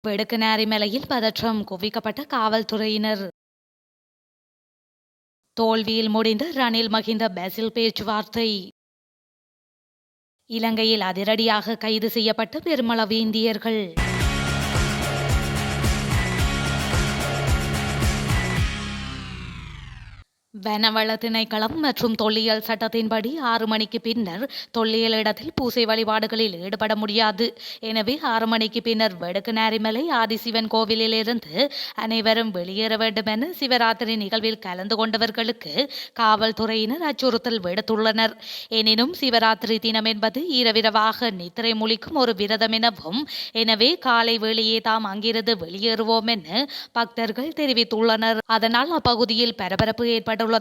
வெடுக்குநாரி மலையில் பதற்றம் குவிக்கப்பட்ட காவல்துறையினர். தோல்வியில் முடிந்த ரணில் மகிந்த பெசில் பேச்சுவார்த்தை. இலங்கையில் அதிரடியாக கைது செய்யப்பட்ட பெருமளவு இந்தியர்கள். வனவள திணைக்களம் மற்றும் தொல்லியல் சட்டத்தின்படி 6 மணிக்கு பின்னர் தொல்லியல் இடத்தில் பூசை வழிபாடுகளில் ஈடுபட முடியாது. எனவே 6 மணிக்கு பின்னர் வெடுக்குநாரிமலை ஆதிசிவன் கோவிலிலிருந்து அனைவரும் வெளியேற வேண்டும் என சிவராத்திரி நிகழ்வில் கலந்து கொண்டவர்களுக்கு காவல்துறையினர் அச்சுறுத்தல் விடுத்துள்ளனர். எனினும் சிவராத்திரி தினம் என்பது இரவிரவாக நித்திரை முழிக்கும் ஒரு விரதம் எனவும், எனவே காலை வேளையே தாம் அங்கிருந்து வெளியேறுவோம் என பக்தர்கள் தெரிவித்துள்ளனர். அதனால் அப்பகுதியில் பரபரப்பு ஏற்பட்டுள்ளதாக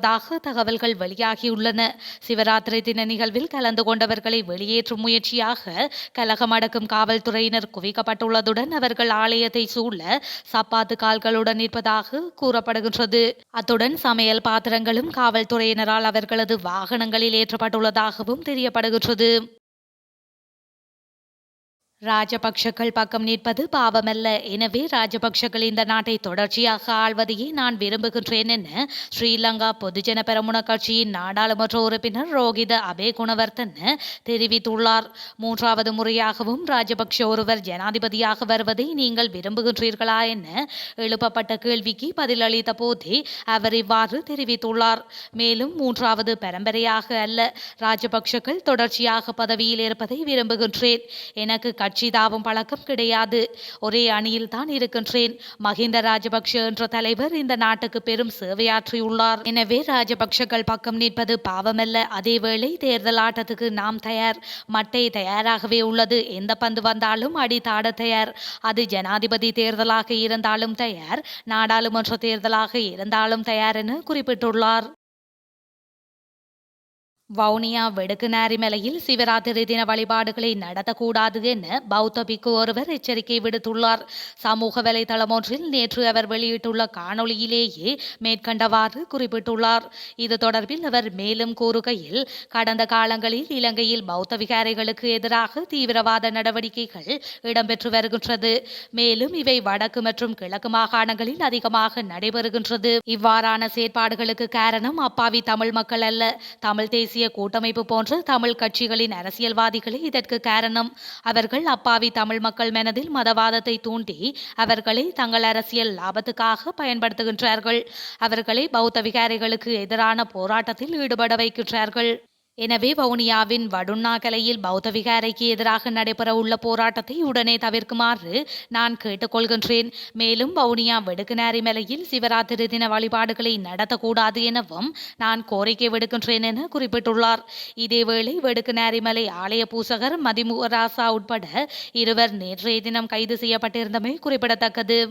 தகவல்கள் வெளியாகியுள்ளன. சிவராத்திரி தின நிகழ்வில் கலந்து கொண்டவர்களை வெளியேற்றும் முயற்சியாக கலகம் அடக்கும் காவல்துறையினர் குவிக்கப்பட்டுள்ளதுடன் அவர்கள் ஆலயத்தை சூழ சப்பாத்து கால்களுடன் நிற்பதாக கூறப்படுகின்றது. அத்துடன் சமையல் பாத்திரங்களும் காவல்துறையினரால் அவர்களது வாகனங்களில் ஏற்றப்பட்டுள்ளதாகவும் தெரியப்படுகின்றது. ராஜபக்ஷக்கள் பக்கம் நிற்பது பாவமல்ல. எனவே ராஜபக்ஷக்கள் இந்த நாட்டை தொடர்ச்சியாக ஆள்வதையே நான் விரும்புகின்றேன் என ஸ்ரீலங்கா பொதுஜன பெரமுன கட்சியின் நாடாளுமன்ற உறுப்பினர் ரோஹித அபேகுணவர்தன தெரிவித்துள்ளார். 3வது முறையாகவும் ராஜபக்ஷ ஒருவர் ஜனாதிபதியாக வருவதை நீங்கள் விரும்புகின்றீர்களா என எழுப்பப்பட்ட கேள்விக்கு பதிலளித்த போதே அவர் இவ்வாறு தெரிவித்துள்ளார். மேலும் 3வது பரம்பரையாக அல்ல, ராஜபக்ஷக்கள் தொடர்ச்சியாக பதவியில் இருப்பதை விரும்புகின்றேன். எனக்கு கட்சி தாவும் பழக்கம் கிடையாது. ஒரே அணியில் தான் இருக்கின்றேன். மஹிந்த ராஜபக்ஷ என்ற தலைவர் இந்த நாட்டுக்கு பெரும் சேவையாற்றியுள்ளார். எனவே ராஜபக்ஷக்கள் பக்கம் நிற்பது பாவமல்ல. அதேவேளை தேர்தல் ஆட்டத்துக்கு நாம் தயார். மட்டை தயாராகவே உள்ளது. எந்த பந்து வந்தாலும் அடி தாட தயார். அது ஜனாதிபதி தேர்தலாக இருந்தாலும் தயார், நாடாளுமன்ற தேர்தலாக இருந்தாலும் தயார் என குறிப்பிட்டுள்ளார். வவுனியா வெடுக்குநாரி மலையில் சிவராத்திரி தின வழிபாடுகளை நடத்தக்கூடாது என பௌத்த பிக்கு ஒருவர் எச்சரிக்கை விடுத்துள்ளார். சமூக வலைதளம் ஒன்றில் நேற்று அவர் வெளியிட்டுள்ள காணொளியிலேயே மேற்கண்டவாறு குறிப்பிட்டுள்ளார். இது தொடர்பில் அவர் மேலும் கூறுகையில், கடந்த காலங்களில் இலங்கையில் பௌத்த விகாரைகளுக்கு எதிராக தீவிரவாத நடவடிக்கைகள் இடம்பெற்று வருகின்றது. மேலும் இவை வடக்கு மற்றும் கிழக்கு மாகாணங்களில் அதிகமாக நடைபெறுகின்றது. இவ்வாறான செயற்பாடுகளுக்கு காரணம் அப்பாவி தமிழ் மக்கள் அல்ல, தமிழ் தேசிய கூட்டமைப்பு போன்ற தமிழ் கட்சிகளின் அரசியல்வாதிகளே இதற்கு காரணம். அவர்கள் அப்பாவி தமிழ் மக்கள் மனதில் மதவாதத்தை தூண்டி அவர்களை தங்கள் அரசியல் லாபத்துக்காக பயன்படுத்துகின்றார்கள். அவர்களை பௌத்த விகாரைகளுக்கு எதிரான போராட்டத்தில் ஈடுபட வைக்கின்றார்கள். எனவே வவுனியாவின் வடுண்ணாகலையில் பௌத்த விகாரைக்கு எதிராக நடைபெற உள்ள போராட்டத்தை உடனே தவிர்க்குமாறு நான் கேட்டுக்கொள்கின்றேன். மேலும் வவுனியா வெடுக்குநாரி மலையில் சிவராத்திரி தின வழிபாடுகளை நடத்தக்கூடாது எனவும் நான் கோரிக்கை விடுக்கின்றேன் என குறிப்பிட்டுள்ளார். இதேவேளை வெடுக்குநாரி மலை ஆலய பூசகர் மதிமுகராசா உட்பட 2 நேற்றைய தினம் கைது செய்யப்பட்டிருந்தமை குறிப்பிடத்தக்கது.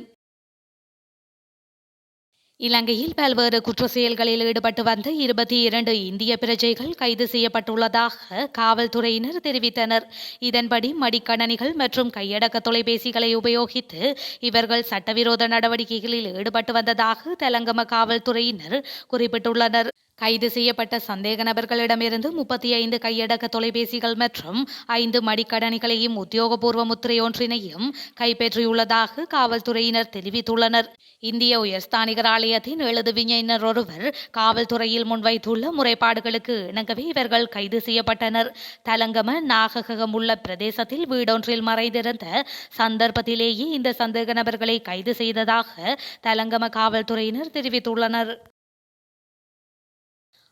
இலங்கையில் பல்வேறு குற்ற செயல்களில் ஈடுபட்டு வந்த 22 இந்திய பிரஜைகள் கைது செய்யப்பட்டுள்ளதாக காவல்துறையினர் தெரிவித்தனர். இதன்படி மடிக்கணனிகள் மற்றும் கையடக்க தொலைபேசிகளை உபயோகித்து இவர்கள் சட்டவிரோத நடவடிக்கைகளில் ஈடுபட்டு வந்ததாக தெலங்கம காவல்துறையினர் குறிப்பிட்டுள்ளனர். கைது செய்யப்பட்ட சந்தேக நபர்களிடமிருந்து 35 கையடக்க தொலைபேசிகள் மற்றும் 5 மடிக்கணனிகளையும் உத்தியோகபூர்வ முத்திரையொன்றினையும் கைப்பற்றியுள்ளதாக காவல்துறையினர் தெரிவித்துள்ளனர். இந்திய உயர்ஸ்தானிகர் ஆலயத்தின் எழுது விஞ்ஞானினர் ஒருவர் காவல்துறையில் முன்வைத்துள்ள முறைப்பாடுகளுக்கு இணங்கவே இவர்கள் கைது செய்யப்பட்டனர். தலங்கம நாககம் உள்ள பிரதேசத்தில் வீடொன்றில் மறைந்திருந்த சந்தர்ப்பத்திலேயே இந்த சந்தேக நபர்களை கைது செய்ததாக தலங்கம காவல்துறையினர் தெரிவித்துள்ளனர்.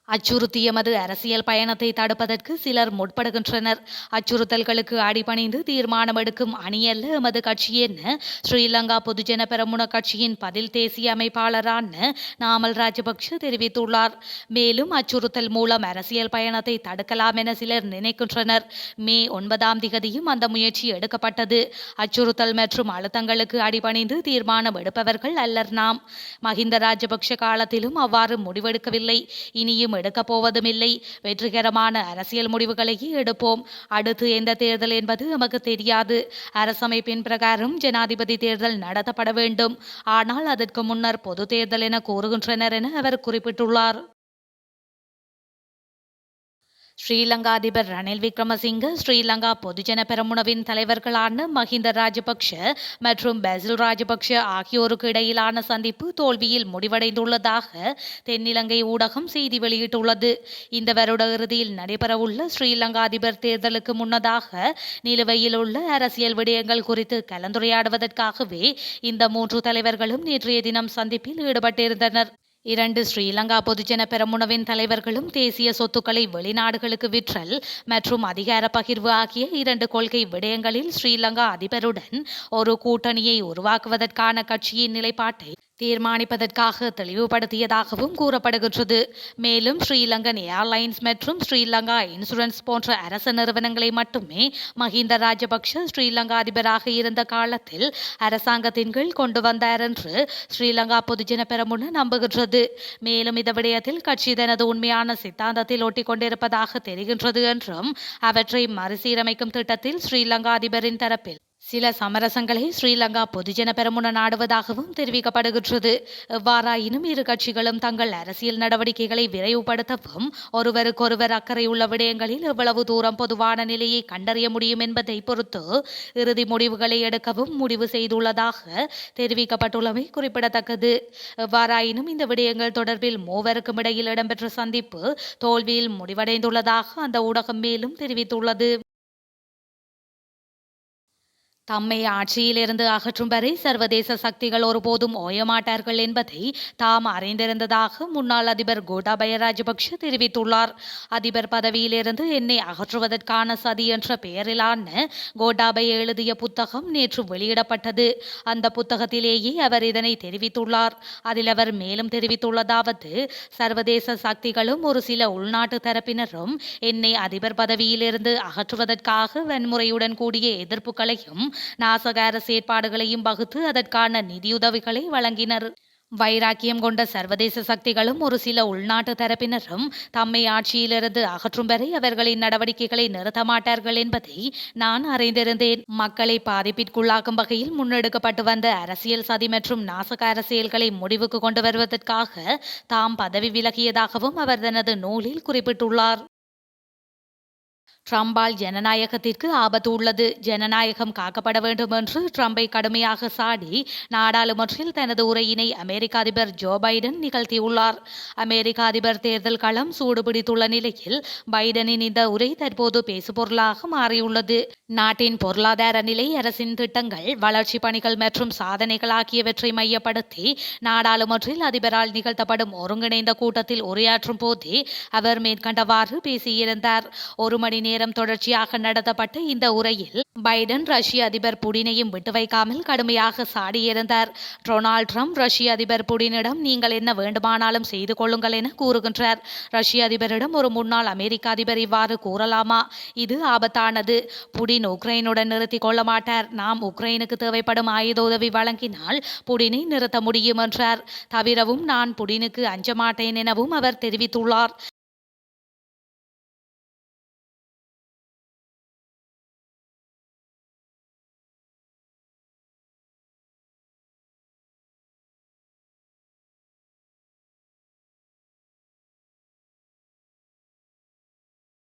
அச்சுறுத்திய எமது அரசியல் பயணத்தை தடுப்பதற்கு சிலர் முற்படுகின்றனர். அச்சுறுத்தல்களுக்கு அடிபணிந்து தீர்மானம் எடுக்கும் அணியல்ல எமது கட்சி என ஸ்ரீலங்கா பொதுஜன பெரமுன கட்சியின் பதில் தேசிய அமைப்பாளரான நாமல் ராஜபக்ஷ தெரிவித்துள்ளார். மேலும் அச்சுறுத்தல் மூலம் அரசியல் பயணத்தை தடுக்கலாம் என சிலர் நினைக்கின்றனர். மே 9ஆம் திகதியும் அந்த முயற்சி எடுக்கப்பட்டது. அச்சுறுத்தல் மற்றும் அழுத்தங்களுக்கு அடிபணிந்து தீர்மானம் எடுப்பவர்கள் அல்லர் நாம். மஹிந்த ராஜபக்ஷ காலத்திலும் அவ்வாறு முடிவெடுக்கவில்லை, இனியும் எடுக்கப் போவதுமில்லை. வெற்றிகரமான அரசியல் முடிவுகளையே எடுப்போம். அடுத்து எந்த தேர்தல் என்பது நமக்கு தெரியாது. அரசமைப்பின் பிரகாரம் ஜனாதிபதி தேர்தல் நடத்தப்பட வேண்டும். ஆனால் அதற்கு முன்னர் பொது தேர்தல் என கூறுகின்றனர் என அவர் குறிப்பிட்டுள்ளார். ஸ்ரீலங்கா அதிபர் ரணில் விக்ரமசிங்க, ஸ்ரீலங்கா பொதுஜன பெரமுனவின் தலைவர்களான மஹிந்த ராஜபக்ஷ மற்றும் பெசில் ராஜபக்ஷ ஆகியோருக்கு இடையிலான சந்திப்பு தோல்வியில் முடிவடைந்துள்ளதாக தென்னிலங்கை ஊடகம் செய்தி வெளியிட்டுள்ளது. இந்த வருட இறுதியில் நடைபெறவுள்ள ஸ்ரீலங்கா அதிபர் தேர்தலுக்கு முன்னதாக நிலுவையில் உள்ள அரசியல் விடயங்கள் குறித்து கலந்துரையாடுவதற்காகவே இந்த மூன்று தலைவர்களும் நேற்றைய தினம் சந்திப்பில் ஈடுபட்டிருந்தனர். இரண்டு ஸ்ரீலங்கா பொதுஜன பெரமுனவின் தலைவர்களும் தேசிய சொத்துக்களை வெளிநாடுகளுக்கு விற்றல் மற்றும் அதிகார பகிர்வு ஆகிய இரண்டு கொள்கை விடயங்களில் ஸ்ரீலங்கா அதிபருடன் ஒரு கூட்டணியை உருவாக்குவதற்கான கட்சியின் நிலைப்பாட்டை தீர்மானிப்பதற்காக தெளிவுபடுத்தியதாகவும் கூறப்படுகின்றது. மேலும் ஸ்ரீலங்கன் ஏர்லைன்ஸ் மற்றும் ஸ்ரீலங்கா இன்சூரன்ஸ் போன்ற அரச நிறுவனங்களை மட்டுமே மஹிந்த ராஜபக்ஷ ஸ்ரீலங்கா அதிபராக இருந்த காலத்தில் அரசாங்கத்தின் கீழ் கொண்டு வந்தார் என்று ஸ்ரீலங்கா பொதுஜன பெரமுன நம்புகின்றது. மேலும் இந்த விடயத்தில் கட்சி தனது உண்மையான சித்தாந்தத்தில் ஒட்டிக்கொண்டிருப்பதாக தெரிகின்றது என்றும் அவற்றை மறுசீரமைக்கும் திட்டத்தில் ஸ்ரீலங்கா அதிபரின் தரப்பில் சில சமரசங்களை ஸ்ரீலங்கா பொதுஜன பெரமுன நாடுவதாகவும் தெரிவிக்கப்படுகின்றது. எவ்வாறாயினும் இரு கட்சிகளும் தங்கள் அரசியல் நடவடிக்கைகளை விரைவுபடுத்தவும் ஒருவருக்கொருவர் அக்கறையுள்ள விடயங்களில் எவ்வளவு தூரம் பொதுவான நிலையை கண்டறிய முடியும் என்பதை பொறுத்து இறுதி முடிவுகளை எடுக்கவும் முடிவு செய்துள்ளதாக தெரிவிக்கப்பட்டுள்ளமை குறிப்பிடத்தக்கது. எவ்வாறாயினும் இந்த விடயங்கள் தொடர்பில் மூவருக்கும் இடையில் இடம்பெற்ற சந்திப்பு தோல்வியில் முடிவடைந்துள்ளதாக அந்த ஊடகம் மேலும் தெரிவித்துள்ளது. தம்மை ஆட்சியிலிருந்து அகற்றும் வரை சர்வதேச சக்திகள் ஒருபோதும் ஓயமாட்டார்கள் என்பதை தாம் அறிந்திருந்ததாக முன்னாள் அதிபர் கோட்டாபய ராஜபக்ஷ தெரிவித்துள்ளார். அதிபர் பதவியிலிருந்து என்னை அகற்றுவதற்கான சதி என்ற பெயரிலான கோட்டாபய எழுதிய புத்தகம் நேற்று வெளியிடப்பட்டது. அந்த புத்தகத்திலேயே அவர் இதனை தெரிவித்துள்ளார். அதில் அவர் மேலும் தெரிவித்துள்ளதாவது, சர்வதேச சக்திகளும் ஒரு சில உள்நாட்டு தரப்பினரும் என்னை அதிபர் பதவியிலிருந்து அகற்றுவதற்காக வன்முறையுடன் கூடிய எதிர்ப்புகளையும் நாசகார செயற்பாடுகளையும் வகுத்து அதற்கான நிதியுதவிகளை வழங்கினர். வைராக்கியம் கொண்ட சர்வதேச சக்திகளும் ஒரு சில உள்நாட்டு தரப்பினரும் தம்மை ஆட்சியிலிருந்து அகற்றும் வரை அவர்களின் நடவடிக்கைகளை நிறுத்த மாட்டார்கள் என்பதை நான் அறிந்திருந்தேன். மக்களை பாதிப்பிற்குள்ளாக்கும் வகையில் முன்னெடுக்கப்பட்டு வந்த அரசியல் சதி மற்றும் நாசகார செயல்களை முடிவுக்கு கொண்டு வருவதற்காக தாம் பதவி விலகியதாகவும் அவர் தனது நூலில் குறிப்பிட்டுள்ளார். ட்ரம்பால் ஜனநாயகத்திற்கு ஆபத்து உள்ளது, ஜனநாயகம் காக்கப்பட வேண்டும் என்று ட்ரம்பை கடுமையாக சாடி நாடாளுமன்றில் தனது உரையினை அமெரிக்க அதிபர் ஜோ பைடன் நிகழ்த்தியுள்ளார். அமெரிக்க அதிபர் தேர்தல் களம் சூடுபிடித்துள்ள நிலையில் பைடனின் இந்த உரை தற்போது பேசுபொருளாக மாறியுள்ளது. நாட்டின் பொருளாதார நிலை, அரசின் திட்டங்கள், வளர்ச்சி பணிகள் மற்றும் சாதனைகள் ஆகியவற்றை மையப்படுத்தி நாடாளுமன்றில் அதிபரால் நிகழ்த்தப்படும் ஒருங்கிணைந்த கூட்டத்தில் உரையாற்றும் போதே அவர் மேற்கண்டவாறு பேசியிருந்தார். ஒரு மணி நேரம் தொடர்ச்சியாக நடத்தப்பட்ட இந்த உரையில் பைடன் ரஷ்ய அதிபர் புடினையும் விட்டு வைக்காமல் கடுமையாக சாடியிருந்தார். டொனால்ட் ட்ரம்ப் ரஷ்ய அதிபர் புடினிடம் நீங்கள் என்ன வேண்டுமானாலும் செய்து கொள்ளுங்கள் என கூறுகின்றார். ரஷ்ய அதிபரிடம் ஒரு முன்னாள் அமெரிக்க அதிபர் இவ்வாறு கூறலாமா? இது ஆபத்தானது. புடின் உக்ரைனுடன் நிறுத்திக் கொள்ள மாட்டார். நாம் உக்ரைனுக்கு தேவைப்படும் ஆயுத உதவி வழங்கினால் புடினை நிறுத்த முடியும் என்றார். தவிரவும் நான் புடினுக்கு அஞ்ச மாட்டேன் எனவும் அவர் தெரிவித்துள்ளார்.